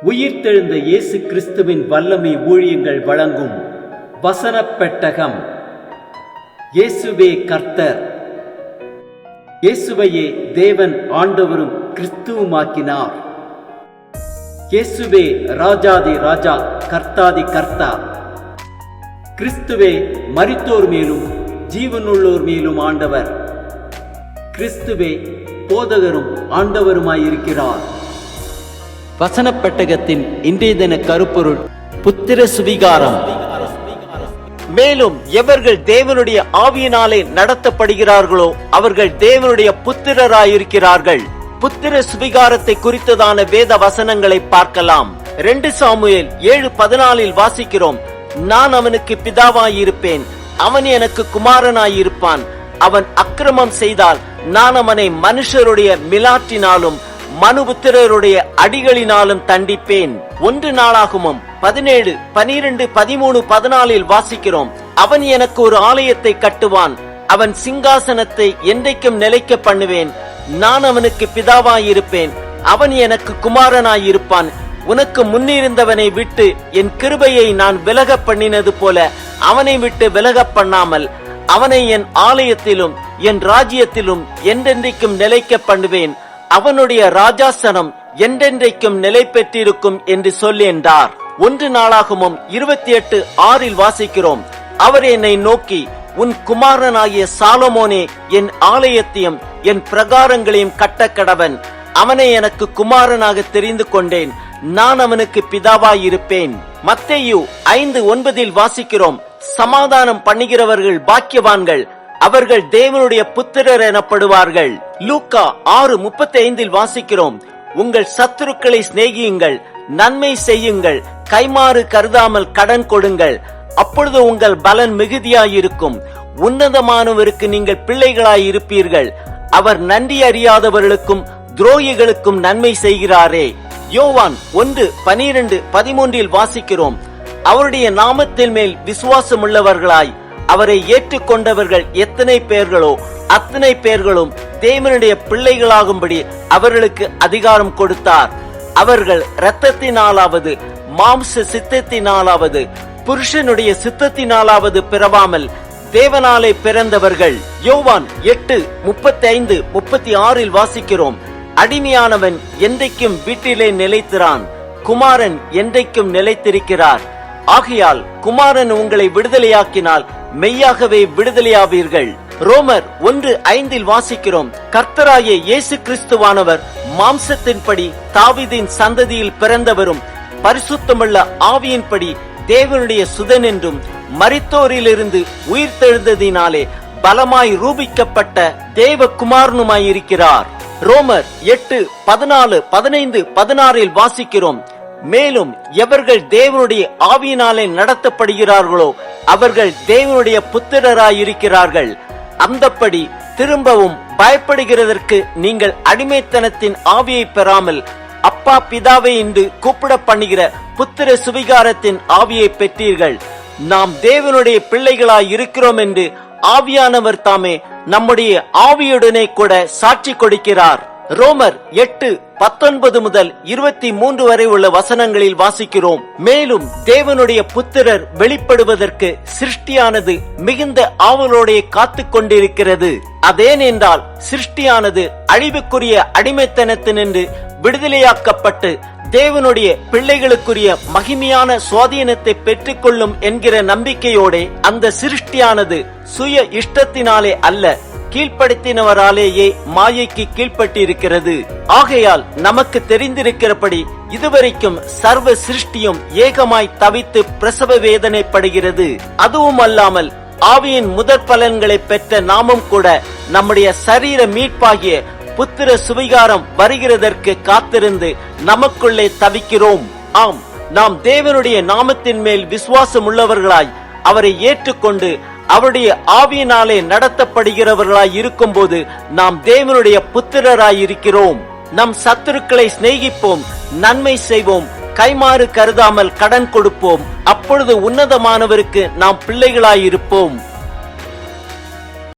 உயிர்த்தெழுந்த இயேசு கிறிஸ்துவின் வல்லமை ஊழியங்கள் வழங்கும் வசனப் பெட்டகம். இயேசுவே கர்த்தர். இயேசுவையே தேவன் ஆண்டவரும் கிறிஸ்துவுமாக்கினார். இயேசுவே ராஜாதி ராஜா, கர்த்தாதி கர்த்தா. கிறிஸ்துவே மரித்தோர் மேலும் ஜீவனுள்ளோர் மேலும் ஆண்டவர். கிறிஸ்துவே போதகரும் ஆண்டவருமாயிருக்கிறார். வசனப் பெட்டகத்தின் இன்றைய தின கருப்பொருள் புத்திர சுவிகாரம். மேலும் எவர்கள் தேவனுடைய ஆவியினாலே நடத்தப்படுகிறார்களோ அவர்கள் தேவனுடைய புத்திரராயிருக்கிறார்கள். புத்திர சுவிகாரத்தை குறித்ததான வேத வசனங்களை பார்க்கலாம். 2 சாமுவேல் 7:14 வாசிக்கிறோம், நான் அவனுக்கு பிதாவாயிருப்பேன், அவன் எனக்கு குமாரனாயிருப்பான். அவன் அக்கிரமம் செய்தால் நான் அவனை மனுஷருடைய மிலாற்றினாலும் மனுபுத்திரருடைய அடிகளினாலும் தண்டிப்பேன். 1 நாளாகமம் 17, 12, 13, 14 வாசிக்கிறோம், அவன் எனக்கு ஒரு ஆலயத்தை கட்டுவான், அவன் சிங்காசனத்தை என்றைக்கும் நிலைக்க பண்ணுவேன், நான் அவனுக்கு பிதாவாயிருப்பேன், அவன் எனக்கு குமாரனாயிருப்பான். உனக்கு முன்னிருந்தவனை விட்டு என் கிருபையை நான் விலக பண்ணினது போல அவனை விட்டு விலக பண்ணாமல் அவனை என் ஆலயத்திலும் என் ராஜ்யத்திலும் என்றென்றைக்கும் நிலைக்க பண்ணுவேன். அவனுடைய ராஜாசனம் என்றென்றைக்கும் நிலை பெற்றிருக்கும் என்று சொல்லி என்றார். 1 நாளாகமம் 28:6 வாசிக்கிறோம், அவர் என்னை நோக்கி, உன் குமாரனாகிய சாலமோனே என் ஆலயத்தையும் என் பிரகாரங்களையும் கட்டக்கடவன். அவனை எனக்கு குமாரனாக தெரிந்து கொண்டேன், நான் அவனுக்கு பிதாவாயிருப்பேன். மத்தேயு 5:9 வாசிக்கிறோம், சமாதானம் பண்ணுகிறவர்கள் பாக்கியவான்கள், அவர்கள் தேவனுடைய புத்திரர் எனப்படுவார்கள். லூக்கா 6:35 வாசிக்கிறோம், உங்கள் சத்துருக்களை சிநேகியுங்கள், நன்மை செய்யுங்கள், கைமாறு கருதாமல் கடன் கொடுங்கள், அப்பொழுது உங்கள் பலன் மிகுதியாயிருக்கும். உன்னதமானவருக்கு நீங்கள் பிள்ளைகளாயிருப்பீர்கள், அவர் நன்றி அறியாதவர்களுக்கும் துரோகிகளுக்கும் நன்மை செய்கிறாரே. யோவான் 1:12, 13 வாசிக்கிறோம், அவருடைய நாமத்தின் மேல் விசுவாசம் உள்ளவர்களாய் அவரை ஏற்றுக்கொண்டவர்கள் எத்தனை பேர்களோ அத்தனை பேர்களும் தேவனுடைய பிள்ளைகளாகும்படி அவர்களுக்கு அதிகாரம் கொடுத்தார். அவர்கள் இரத்தத்தினாலாவது மாம்ச சித்தத்தினாலாவது புருஷனுடைய சித்தத்தினாலாவது பிறவாமல் தேவனாலே பிறந்தவர்கள். யோவான் 8:35, 36 வாசிக்கிறோம், அடிமையானவன் என்றைக்கும் வீட்டிலே நிலைத்திரான், குமாரன் என்றைக்கும் நிலைத்திருக்கிறார். ஆகையால் குமாரன் உங்களை விடுதலையாக்கினால் மெய்யாகவே விடுதலையாவீர்கள். ரோமர் 1:5 வாசிக்கிறோம், கர்த்தராகிய இயேசு கிறிஸ்துவானவர் மாம்சத்தின்படி தாவீதின் சந்ததியில் பிறந்தவரும் பரிசுத்தமுள்ள ஆவியின்படி தேவனுடைய சுதன் என்றும் மரித்தோரிலிருந்து உயிர்த்தெழுந்ததினாலே பலமாய் ரூபிக்கப்பட்ட தேவகுமாரனுமாயிருக்கிறார். ரோமர் 8:14, 15, 16 வாசிக்கிறோம், மேலும் எவர்கள் தேவனுடைய ஆவியினாலே நடத்தப்படுகிறார்களோ அவர்கள் தேவனுடைய புத்திரராயிருக்கிறார்கள். அந்தப்படி திரும்பவும் பயப்படுகிறதற்கு நீங்கள் அடிமைத்தனத்தின் ஆவியை பெறாமல் அப்பா பிதாவை என்று கூப்பிட பண்ணுகிற புத்திர சுவிகாரத்தின் ஆவியை பெற்றீர்கள். நாம் தேவனுடைய பிள்ளைகளாய் இருக்கிறோம் என்று ஆவியானவர் தாமே நம்முடைய ஆவியுடனே கூட சாட்சி கொடுக்கிறார். ரோமர் 8:19 முதல் 23 வரை உள்ள வசனங்களில் வாசிக்கிறோம், மேலும் தேவனுடைய புத்திரர் வெளிப்படுவதற்கு சிருஷ்டியானது மிகுந்த ஆவலோടെ காத்து கொண்டிருக்கிறது. அதேனென்றால் சிருஷ்டியானது அழிவுக்குரிய அடிமைத்தனத்தினின்று விடுதலையாக்கப்பட்டு தேவனுடைய பிள்ளைகளுக்குரிய மகிமையான சுவாதீனத்தை பெற்றுக்கொள்ளும் என்கிற நம்பிக்கையோட அந்த சிருஷ்டியானது சுய இஷ்டத்தினாலே அல்ல, கீழ்ப்படுத்தினவராலேயே மாயைக்கு கீழ்ப்பட்டிருக்கிறது. ஆகையால் நமக்கு தெரிந்திருக்கிறபடி இதுவரைக்கும் சர்வ சிருஷ்டியும் ஏகமாய் தவித்து பிரசவ வேதனைப்படுகிறது. அதுவும் அல்லாமல் ஆவியின் முதற் பலன்களை பெற்ற நாமும் கூட நம்முடைய சரீர மீட்பாகிய புத்திர சுவிகாரம் வருகிறதற்கு காத்திருந்து நமக்குள்ளே தவிக்கிறோம். ஆம், நாம் தேவனுடைய நாமத்தின் மேல் விசுவாசம் உள்ளவர்களாய் அவரை ஏற்றுக்கொண்டு அவருடைய ஆவியினாலே நடத்தப்படுகிறவர்களாய் இருக்கும் போது நாம் தேவனுடைய புத்திரராய் இருக்கிறோம். நம் சத்துருக்களை சிநேகிப்போம், நன்மை செய்வோம், கைமாறு கருதாமல் கடன் கொடுப்போம், அப்பொழுது உன்னதமானவருக்கு நாம் பிள்ளைகளாயிருப்போம்.